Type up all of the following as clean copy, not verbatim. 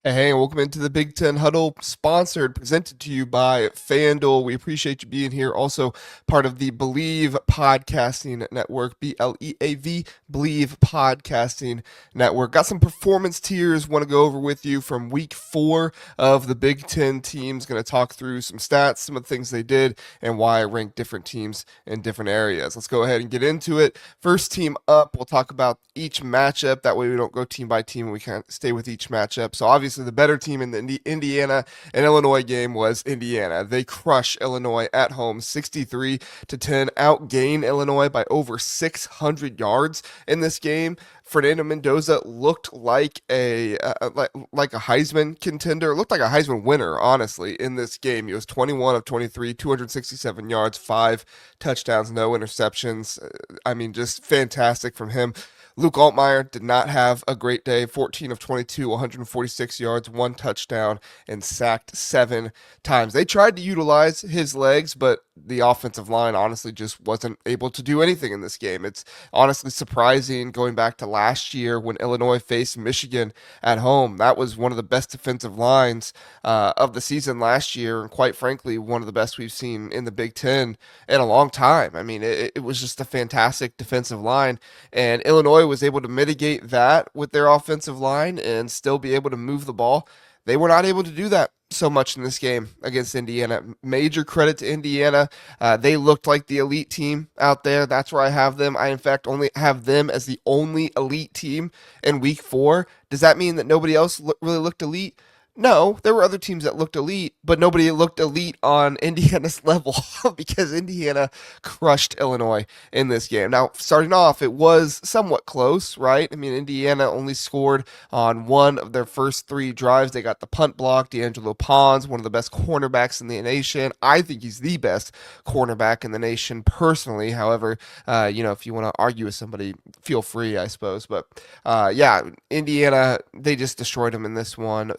Hey, welcome into the Big Ten Huddle, sponsored, presented to you by FanDuel. We appreciate you being here. Also, part of the Believe Podcasting Network, BLEAV, Believe Podcasting Network. Got some performance tiers want to go over with you from week 4 of the Big Ten teams. Going to talk through some stats, some of the things they did, and why I rank different teams in different areas. Let's go ahead and get into it. First team up, we'll talk about each matchup. That way we don't go team by team and we can stay with each matchup. So obviously the better team in the Indiana and Illinois game was Indiana. They crush Illinois at home 63-10, outgain Illinois by over 600 yards in this game. Fernando Mendoza looked like like a Heisman contender, looked like a Heisman winner, honestly, in this game. He was 21 of 23, 267 yards, 5 touchdowns, no interceptions. I mean, just fantastic from him. Luke Altmaier did not have a great day. 14 of 22, 146 yards, 1 touchdown, and sacked 7 times. They tried to utilize his legs, but the offensive line honestly just wasn't able to do anything in this game. It's honestly surprising going back to last year when Illinois faced Michigan at home. That was one of the best defensive lines of the season last year, and quite frankly, one of the best we've seen in the Big Ten in a long time. I mean, it was just a fantastic defensive line, and Illinois was able to mitigate that with their offensive line and still be able to move the ball. They were not able to do that so much in this game against Indiana. Major credit to Indiana. They looked like the elite team out there. That's where I have them. I, in fact, only have them as the only elite team in week 4. Does that mean that nobody else really looked elite? No, there were other teams that looked elite, but nobody looked elite on Indiana's level because Indiana crushed Illinois in this game. Now, starting off, it was somewhat close, right? I mean, Indiana only scored on one of their first 3 drives. They got the punt block. D'Angelo Pons, one of the best cornerbacks in the nation. I think he's the best cornerback in the nation personally. However, if you want to argue with somebody, feel free, I suppose. But yeah, Indiana, they just destroyed them in this one.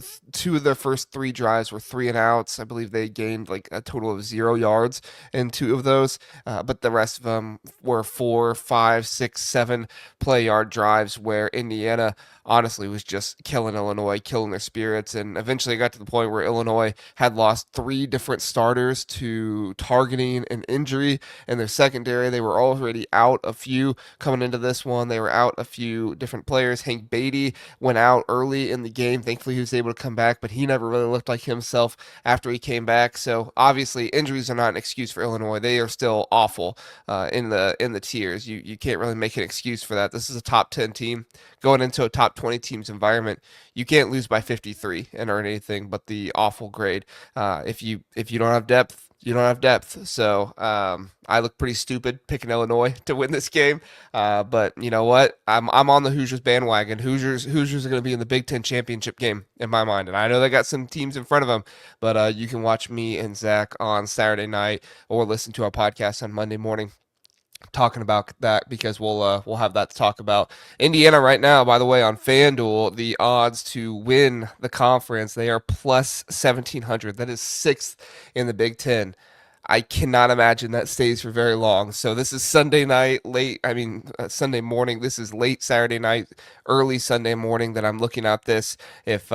2 of their first 3 drives were 3 and outs. I believe they gained like a total of 0 yards in 2 of those, but the rest of them were 4, 5, 6, 7 play yard drives where Indiana honestly was just killing Illinois, killing their spirits, and eventually got to the point where Illinois had lost 3 different starters to targeting and injury in their secondary. They were already out a few coming into this one. They were out a few different players. Hank Beatty went out early in the game. Thankfully, he was able to come back, but he never really looked like himself after he came back. So obviously, injuries are not an excuse for Illinois. They are still awful in the tiers. You can't really make an excuse for that. This is a top 10 team going into a top 20 teams environment. You can't lose by 53 and earn anything but the awful grade. If you don't have depth, you don't have depth. So I look pretty stupid picking Illinois to win this game. But you know what? I'm on the Hoosiers bandwagon. Hoosiers are going to be in the Big Ten championship game in my mind, and I know they got some teams in front of them. But you can watch me and Zach on Saturday night or listen to our podcast on Monday morning talking about that because we'll have that to talk about. Indiana right now, by the way, on FanDuel, the odds to win the conference, they are plus 1,700. That is 6th in the Big Ten. I cannot imagine that stays for very long. So this is Sunday night, Sunday morning. This is late Saturday night, early Sunday morning that I'm looking at this. If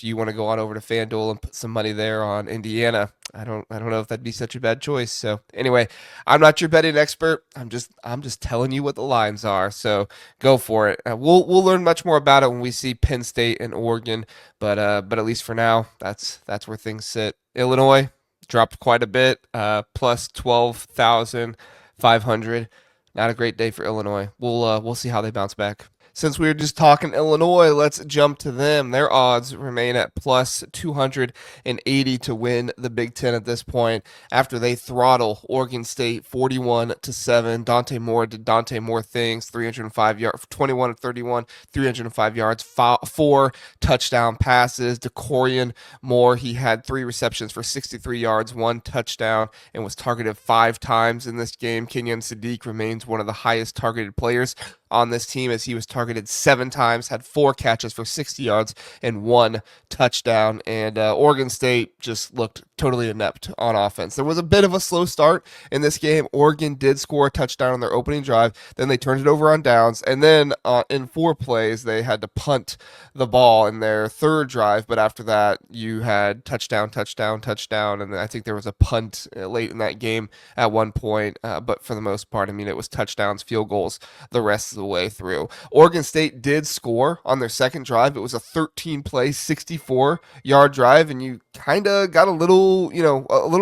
you want to go on over to FanDuel and put some money there on Indiana, I don't know if that'd be such a bad choice. So anyway, I'm not your betting expert. I'm just telling you what the lines are. So go for it. We'll learn much more about it when we see Penn State and Oregon. But at least for now, that's where things sit. Illinois dropped quite a bit, plus 12,500. Not a great day for Illinois. We'll see how they bounce back. Since we were just talking Illinois, let's jump to them. Their odds remain at plus 280 to win the Big Ten at this point after they throttle Oregon State 41-7. Dante Moore did Dante Moore things, 305 yards, 21 of 31, 305 yards, 4 touchdown passes. DeCorian Moore, he had 3 receptions for 63 yards, 1 touchdown, and was targeted 5 times in this game. Kenyon Sadiq remains one of the highest targeted players on this team as he was targeted 7 times, had 4 catches for 60 yards and 1 touchdown. And Oregon State just looked totally inept on offense. There was a bit of a slow start in this game. Oregon did score a touchdown on their opening drive. Then they turned it over on downs. And then in 4 plays, they had to punt the ball in their third drive. But after that, you had touchdown, touchdown, touchdown. And then I think there was a punt late in that game at one point. But for the most part, I mean, it was touchdowns, field goals the rest of the way through. Oregon State did score on their second drive. It was a 13-play, 64-yard drive. And you kind of got a little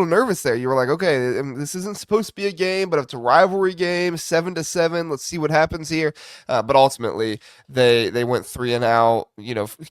nervous there. You were like, okay, this isn't supposed to be a game, but it's a rivalry game, 7-7. Let's see what happens here. But ultimately, they went 3 and out,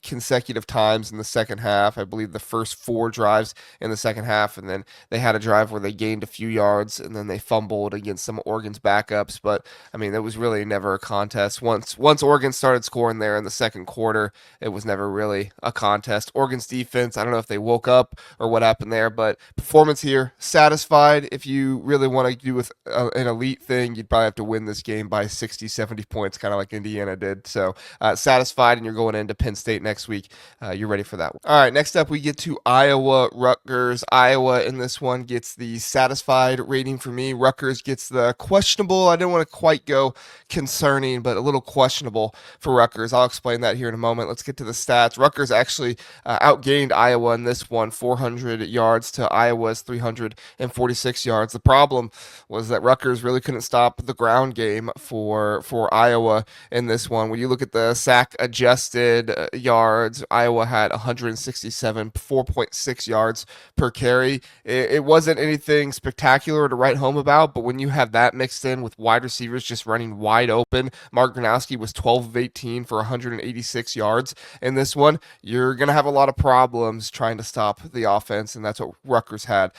consecutive times in the second half. I believe the first 4 drives in the second half, and then they had a drive where they gained a few yards, and then they fumbled against some of Oregon's backups. But I mean, it was really never a contest. Once Oregon started scoring there in the second quarter, it was never really a contest. Oregon's defense, I don't know if they woke up or what happened there, but performance here, satisfied. If you really want to do with an elite thing, you'd probably have to win this game by 60, 70 points, kind of like Indiana did. So satisfied, and you're going into Penn State next week. You're ready for that one. All right, next up we get to Iowa, Rutgers. Iowa in this one gets the satisfied rating for me. Rutgers gets the questionable. I didn't want to quite go concerning, but a little questionable for Rutgers. I'll explain that here in a moment. Let's get to the stats. Rutgers actually outgained Iowa in this one, 400 yards to Iowa's 346 yards. The problem was that Rutgers really couldn't stop the ground game for Iowa in this one. When you look at the sack adjusted yards, Iowa had 167, 4.6 yards per carry. It wasn't anything spectacular to write home about, but when you have that mixed in with wide receivers just running wide open, Mark Gronowski was 12 of 18 for 186 yards in this one. You're going to have a lot of problems trying to stop the offense, and that's what Rutgers had.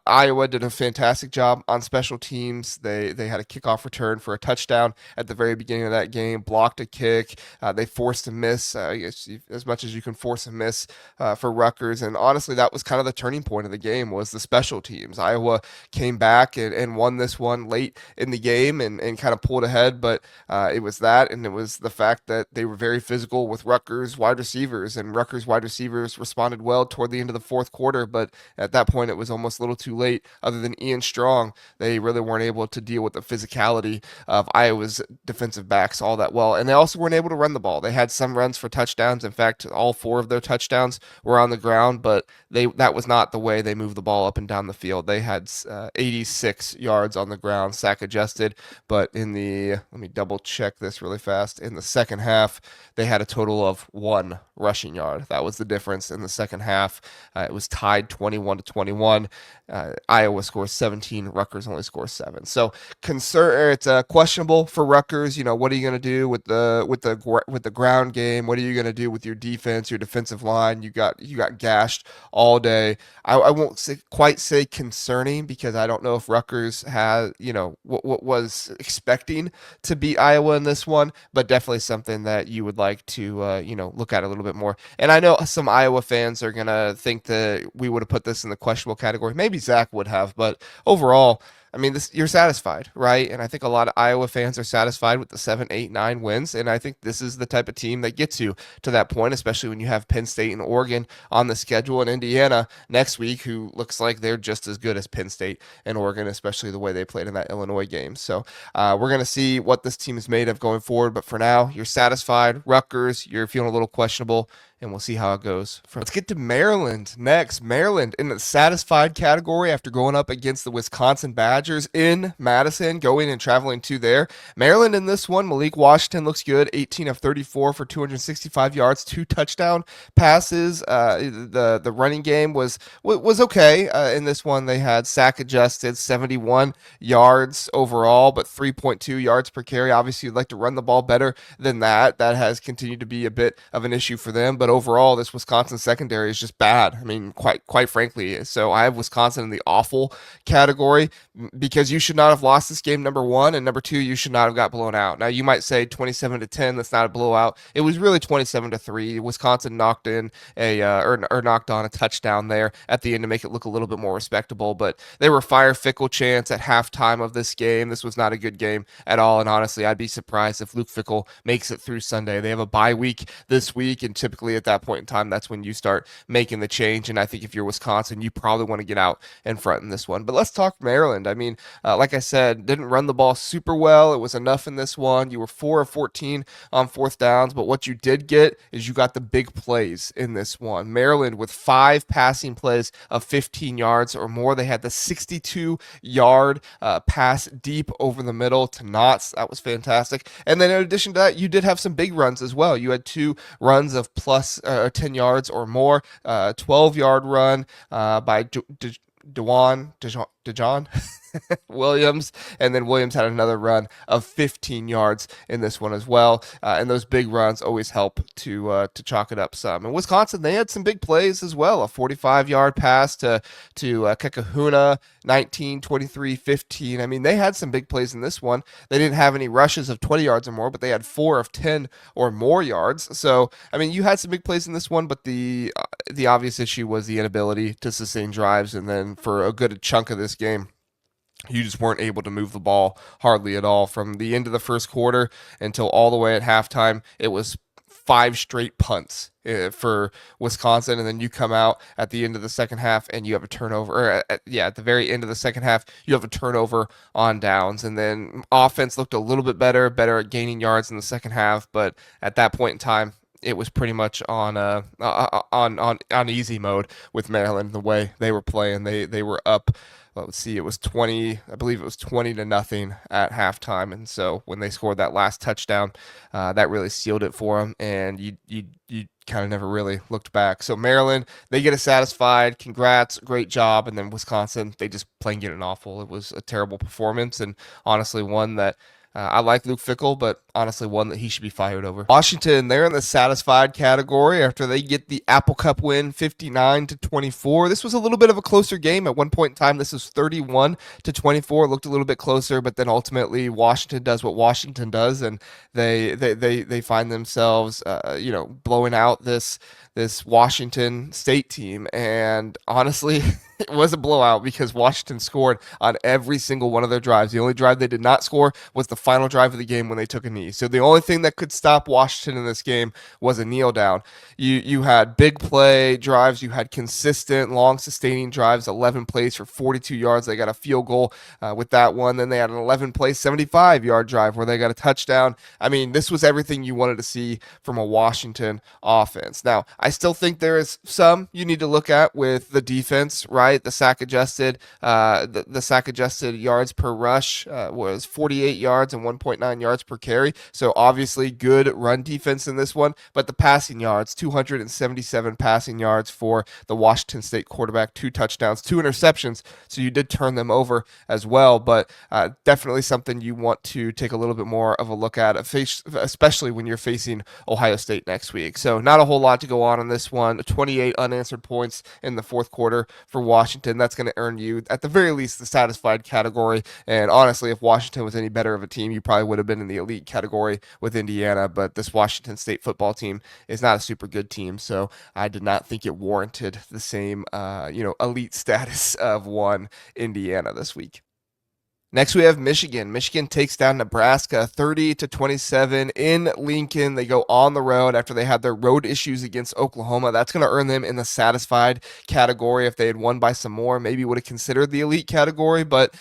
Iowa did a fantastic job on special teams. They had a kickoff return for a touchdown at the very beginning of that game, blocked a kick. They forced a miss, as much as you can force a miss for Rutgers. And honestly, that was kind of the turning point of the game, was the special teams. Iowa came back and won this one late in the game and kind of pulled ahead, but it was that, and it was the fact that they were very physical with Rutgers wide receivers, and Rutgers wide receivers responded well toward the end of the fourth quarter, but at that point it was almost a little too late. Other than Ian Strong, they really weren't able to deal with the physicality of Iowa's defensive backs all that well, and they also weren't able to run the ball. They had some runs for touchdowns. In fact, all 4 of their touchdowns were on the ground, but that was not the way they moved the ball up and down the field. They had 86 yards on the ground, sack adjusted, but let me double check this really fast. In the second half, they had a total of 1 rushing yard. That was the difference in the second half. It was tied 21-21. Iowa scores 17. Rutgers only scores 7. So it's questionable for Rutgers. What are you going to do with the ground game? What are you going to do with your defense, your defensive line? You got gashed all day. I won't quite say concerning, because I don't know if Rutgers had what was expecting to beat Iowa in this one, but definitely something that you would like to look at a little bit more. And I know some Iowa fans are gonna think that we would have put this in the questionable category. Maybe Zach would have, but overall, I mean, you're satisfied, right? And I think a lot of Iowa fans are satisfied with the 7, 8, 9 wins. And I think this is the type of team that gets you to that point, especially when you have Penn State and Oregon on the schedule, and Indiana next week, who looks like they're just as good as Penn State and Oregon, especially the way they played in that Illinois game. So we're going to see what this team is made of going forward. But for now, you're satisfied. Rutgers, you're feeling a little questionable, and we'll see how it goes. Let's get to Maryland next. Maryland in the satisfied category after going up against the Wisconsin Badgers in Madison, going and traveling to there. Maryland in this one, Malik Washington looks good, 18 of 34 for 265 yards, 2 touchdown passes. The running game was okay. In this one, they had sack adjusted, 71 yards overall, but 3.2 yards per carry. Obviously, you'd like to run the ball better than that. That has continued to be a bit of an issue for them, but overall, this Wisconsin secondary is just bad. I mean, quite frankly. So I have Wisconsin in the awful category, because you should not have lost this game, number one, and number two, you should not have got blown out. Now, you might say 27-10, that's not a blowout. It was really 27-3. Wisconsin knocked in knocked on a touchdown there at the end to make it look a little bit more respectable, but they were fire Fickle chants at halftime of this game. This was not a good game at all, and honestly, I'd be surprised if Luke Fickle makes it through Sunday. They have a bye week this week, and typically at that point in time, that's when you start making the change. And I think if you're Wisconsin, you probably want to get out in front in this one. But let's talk Maryland. I mean, like I said, didn't run the ball super well. It was enough in this one. You were 4 of 14 on fourth downs, but what you did get is you got the big plays in this one. Maryland with 5 passing plays of 15 yards or more. They had the 62-yard pass deep over the middle to Knotts. That was fantastic. And then in addition to that, you did have some big runs as well. You had 2 runs of plus 10 yards or more. 12-yard run by DeJohn Williams, and then Williams had another run of 15 yards in this one as well. And those big runs always help to chalk it up some. And Wisconsin, they had some big plays as well. A 45-yard pass to Kekahuna, 19, 23, 15. I mean, they had some big plays in this one. They didn't have any rushes of 20 yards or more, but they had 4 of 10 or more yards. So, I mean, you had some big plays in this one, but the obvious issue was the inability to sustain drives. And then for a good chunk of this game, you just weren't able to move the ball hardly at all. From the end of the first quarter until all the way at halftime, it was 5 straight punts for Wisconsin, and then you come out at the end of the second half and you have a turnover, or at the very end of the second half, you have a turnover on downs, and then offense looked a little bit better at gaining yards in the second half, but at that point in time, it was pretty much on easy mode with Maryland the way they were playing. They were up. Well, let's see, it was 20, I believe it was 20-0 at halftime. And so when they scored that last touchdown, that really sealed it for them. And you kind of never really looked back. So Maryland, they get a satisfied, congrats, great job. And then Wisconsin, they just plain get an awful. It was a terrible performance, and honestly one that I like Luke Fickell, but honestly one that he should be fired over. Washington, they're in the satisfied category after they get the Apple Cup win 59-24. This was a little bit of a closer game. At one point in time, this was 31-24. Looked a little bit closer, but then ultimately Washington does what Washington does, and they find themselves blowing out this Washington State team. And honestly, it was a blowout because Washington scored on every single one of their drives. The only drive they did not score was the final drive of the game when they took a knee. So the only thing that could stop Washington in this game was a kneel down. You had big play drives. You had consistent, long, sustaining drives, 11 plays for 42 yards. They got a field goal with that one. Then they had an 11-play, 75-yard drive where they got a touchdown. I mean, this was everything you wanted to see from a Washington offense. Now, I still think there is some you need to look at with the defense, right? The sack adjusted yards per rush was 48 yards and 1.9 yards per carry. So obviously good run defense in this one, but the passing yards, 277 passing yards for the Washington State quarterback, 2 touchdowns, 2 interceptions. So you did turn them over as well, but definitely something you want to take a little bit more of a look at, especially when you're facing Ohio State next week. So not a whole lot to go on this one. 28 unanswered points in the fourth quarter for Washington. That's going to earn you, at the very least, the satisfied category. And honestly, if Washington was any better of a team, you probably would have been in the elite category with Indiana. But this Washington State football team is not a super good team, so I did not think it warranted the same, elite status of one Indiana this week. Next, we have Michigan. Michigan takes down Nebraska 30-27 in Lincoln. They go on the road after they had their road issues against Oklahoma. That's going to earn them in the satisfied category. If they had won by some more, maybe would have considered the elite category, but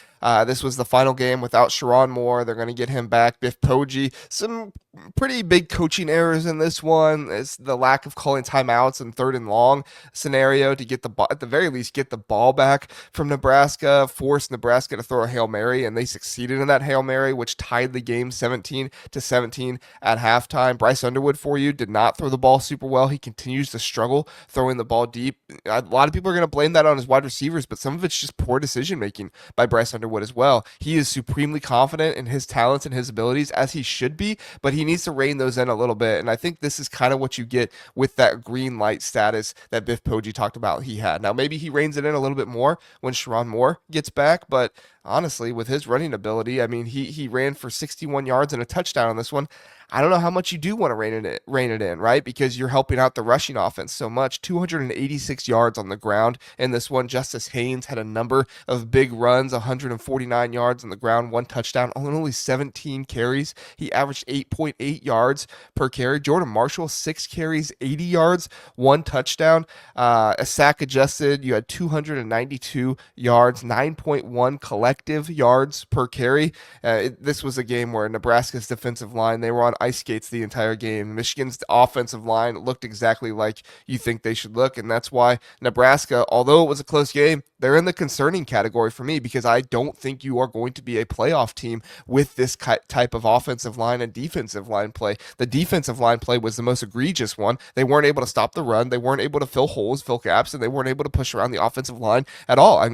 this was the final game without Sharon Moore. They're going to get him back. Biff Poggi, some pretty big coaching errors in this one. It's the lack of calling timeouts in 3rd and long scenario to get the ball, at the very least, get the ball back from Nebraska, force Nebraska to throw a Hail Mary, and they succeeded in that Hail Mary, which tied the game 17-17 at halftime. Bryce Underwood, for you, did not throw the ball super well. He continues to struggle throwing the ball deep. A lot of people are going to blame that on his wide receivers, but some of it's just poor decision making by Bryce Underwood as well. He is supremely confident in his talents and his abilities, as he should be, but he needs to rein those in a little bit. And I think this is kind of what you get with that green light status that Biff Poggi talked about he had. Now, maybe he reins it in a little bit more when Sharon Moore gets back, but honestly, with his running ability, I mean, he ran for 61 yards and a touchdown on this one. I don't know how much you do want to rein it in, right? Because you're helping out the rushing offense so much. 286 yards on the ground in this one. Justice Haynes had a number of big runs, 149 yards on the ground, one touchdown, only 17 carries. He averaged 8.8 yards per carry. Jordan Marshall, 6 carries, 80 yards, one touchdown. A sack adjusted, you had 292 yards, 9.1 collective yards per carry. This was a game where Nebraska's defensive line, they were on ice skates the entire game. Michigan's offensive line looked exactly like you think they should look, and that's why Nebraska, although it was a close game, they're in the concerning category for me because I don't think you are going to be a playoff team with this type of offensive line and defensive line play. The defensive line play was the most egregious one. They weren't able to stop the run. They weren't able to fill holes, fill gaps, and they weren't able to push around the offensive line at all.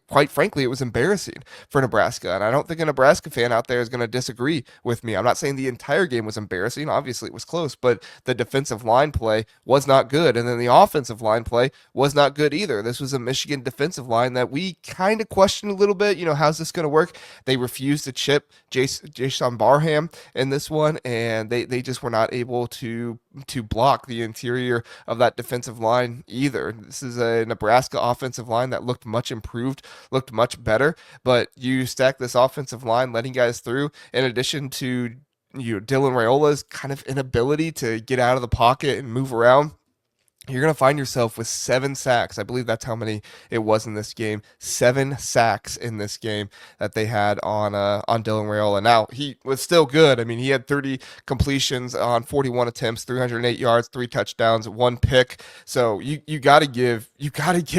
Quite frankly, it was embarrassing for Nebraska, and I don't think a Nebraska fan out there is going to disagree with me. I'm not saying the entire game was embarrassing. Obviously, it was close, but the defensive line play was not good, and then the offensive line play was not good either. This was a Michigan defensive line that we kind of questioned a little bit. How's this going to work? They refused to chip Jason Barham in this one, and they just were not able to block the interior of that defensive line either. This is a Nebraska offensive line that looked much improved, looked much better, but you stack this offensive line letting guys through in addition to Dylan Raiola's kind of inability to get out of the pocket and move around. You're going to find yourself with 7 sacks. I believe that's how many it was in this game. 7 sacks in this game that they had on Dylan Raiola. Now, he was still good. I mean, he had 30 completions on 41 attempts, 308 yards, 3 touchdowns, 1 pick. So you got to give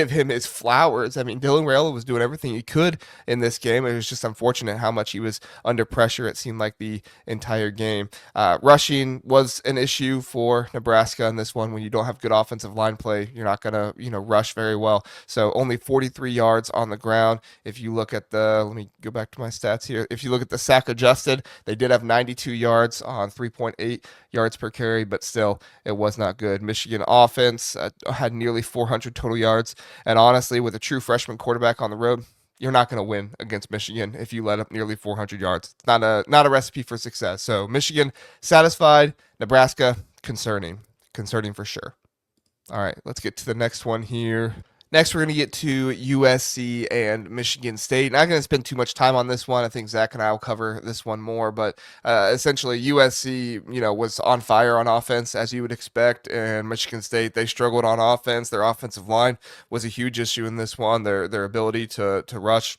him his flowers. I mean, Dylan Raiola was doing everything he could in this game. It was just unfortunate how much he was under pressure, it seemed like, the entire game. Rushing was an issue for Nebraska in this one. When you don't have good offensive line play, you're not going to, rush very well. So only 43 yards on the ground. If you look at let me go back to my stats here. If you look at the sack adjusted, they did have 92 yards on 3.8 yards per carry, but still, it was not good. Michigan offense had nearly 400 total yards. And honestly, with a true freshman quarterback on the road, you're not going to win against Michigan if you let up nearly 400 yards. It's not a recipe for success. So Michigan satisfied, Nebraska concerning for sure. All right, let's get to the next one here. Next, we're going to get to USC and Michigan State. Not going to spend too much time on this one. I think Zach and I will cover this one more. But essentially, USC, was on fire on offense, as you would expect. And Michigan State, they struggled on offense. Their offensive line was a huge issue in this one. Their ability to rush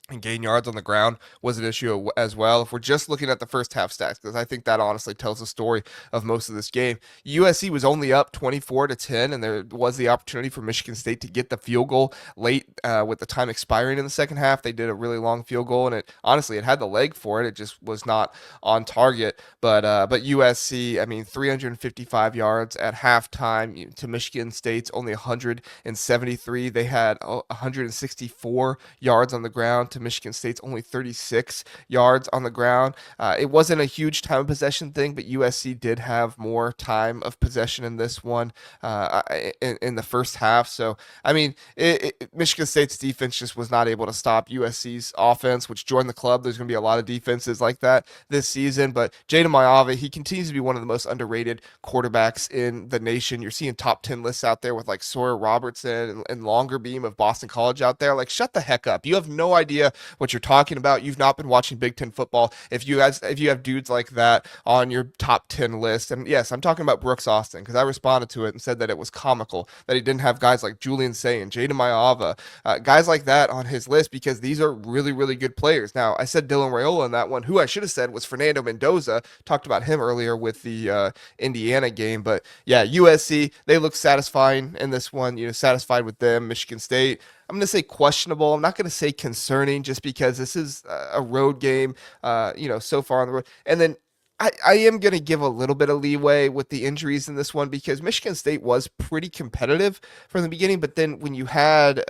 and gain yards on the ground was an issue as well. If we're just looking at the first half stats, because I think that honestly tells the story of most of this game. USC was only up 24-10, and there was the opportunity for Michigan State to get the field goal late with the time expiring in the second half. They did a really long field goal, and it had the leg for it. It just was not on target. But USC, 355 yards at halftime to Michigan State's only 173. They had 164 yards on the ground to Michigan State's only 36 yards on the ground. It wasn't a huge time of possession thing, but USC did have more time of possession in this one in the first half. So, Michigan State's defense just was not able to stop USC's offense, which joined the club. There's going to be a lot of defenses like that this season, but Jada Maiava, he continues to be one of the most underrated quarterbacks in the nation. You're seeing top 10 lists out there with like Sawyer Robertson and Longer Beam of Boston College out there. Like, shut the heck up. You have no idea what you're talking about. You've not been watching Big Ten football if you have dudes like that on your top 10 list. And yes, I'm talking about Brooks Austin, because I responded to it and said that it was comical that he didn't have guys like Julian Say and Jada Maiava, guys like that on his list, because these are really, really good players. Now, I said Dylan Raiola in that one. Who I should have said was Fernando Mendoza. Talked about him earlier with the Indiana game. But yeah, USC, they look satisfying in this one, satisfied with them. Michigan State, I'm going to say questionable. I'm not going to say concerning, just because this is a road game, so far on the road. And then I am going to give a little bit of leeway with the injuries in this one because Michigan State was pretty competitive from the beginning, but then when you had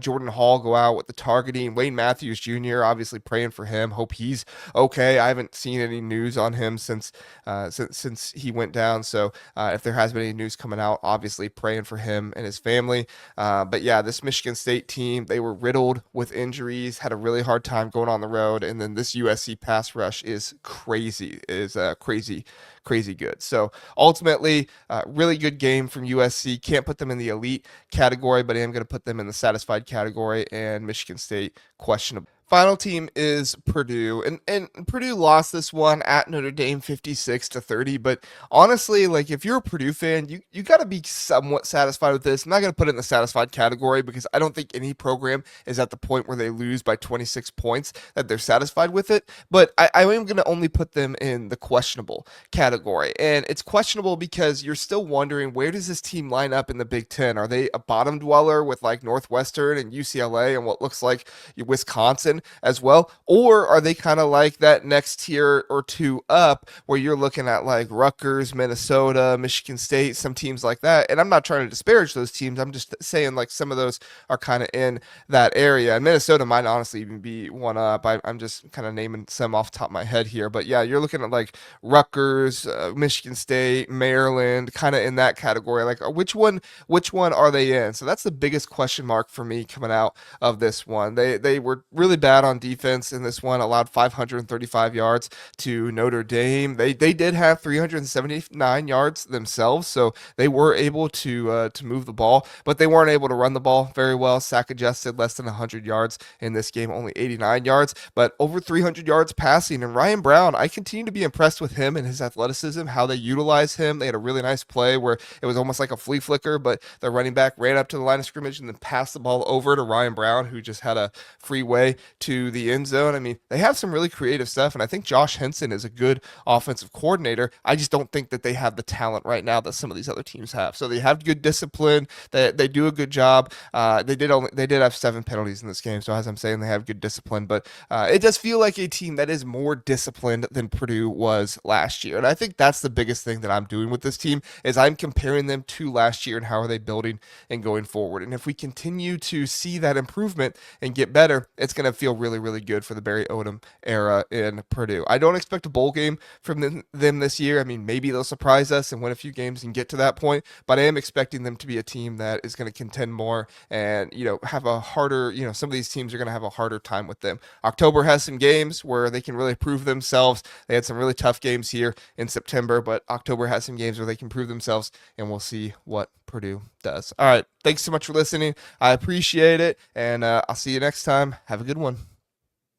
Jordan Hall go out with the targeting, Wayne Matthews Jr. obviously praying for him, hope he's okay. I haven't seen any news on him since he went down, so if there has been any news coming out, obviously praying for him and his family. But yeah, this Michigan State team, they were riddled with injuries, had a really hard time going on the road, and then this USC pass rush is crazy good. So ultimately, really good game from USC. Can't put them in the elite category, but I am going to put them in the satisfied category, and Michigan State questionable. Final team is Purdue, and Purdue lost this one at Notre Dame 56-30. But honestly, like if you're a Purdue fan, you got to be somewhat satisfied with this. I'm not going to put it in the satisfied category because I don't think any program is at the point where they lose by 26 points that they're satisfied with it. But I am going to only put them in the questionable category, and it's questionable because you're still wondering where does this team line up in the Big Ten? Are they a bottom dweller with like Northwestern and UCLA and what looks like Wisconsin as well? Or are they kind of like that next tier or two up where you're looking at like Rutgers, Minnesota, Michigan State, some teams like that? And I'm not trying to disparage those teams. I'm just saying like some of those are kind of in that area. And Minnesota might honestly even be one up. I'm just kind of naming some off the top of my head here. But yeah, you're looking at like Rutgers, Michigan State, Maryland, kind of in that category. Like which one are they in? So that's the biggest question mark for me coming out of this one. They were really bad on defense in this one, allowed 535 yards to Notre Dame. They did have 379 yards themselves, so they were able to move the ball, but they weren't able to run the ball very well. Sack adjusted, less than 100 yards in this game, only 89 yards, but over 300 yards passing. And Ryan Brown, I continue to be impressed with him and his athleticism, how they utilize him. They had a really nice play where it was almost like a flea flicker, but the running back ran up to the line of scrimmage and then passed the ball over to Ryan Brown, who just had a free way to the end zone. I mean, they have some really creative stuff, and I think Josh Henson is a good offensive coordinator. I just don't think that they have the talent right now that some of these other teams have. So they have good discipline. They do a good job. They did have 7 penalties in this game, so as I'm saying, they have good discipline. But it does feel like a team that is more disciplined than Purdue was last year, and I think that's the biggest thing that I'm doing with this team is I'm comparing them to last year and how are they building and going forward. And if we continue to see that improvement and get better, it's going to feel really, really good for the Barry Odom era in Purdue. I don't expect a bowl game from them this year. I mean, maybe they'll surprise us and win a few games and get to that point, but I am expecting them to be a team that is going to contend more and, have a harder, some of these teams are going to have a harder time with them. October has some games where they can really prove themselves. They had some really tough games here in September, but October has some games where they can prove themselves, and we'll see what Purdue does. All right. Thanks so much for listening. I appreciate it, and I'll see you next time. Have a good one.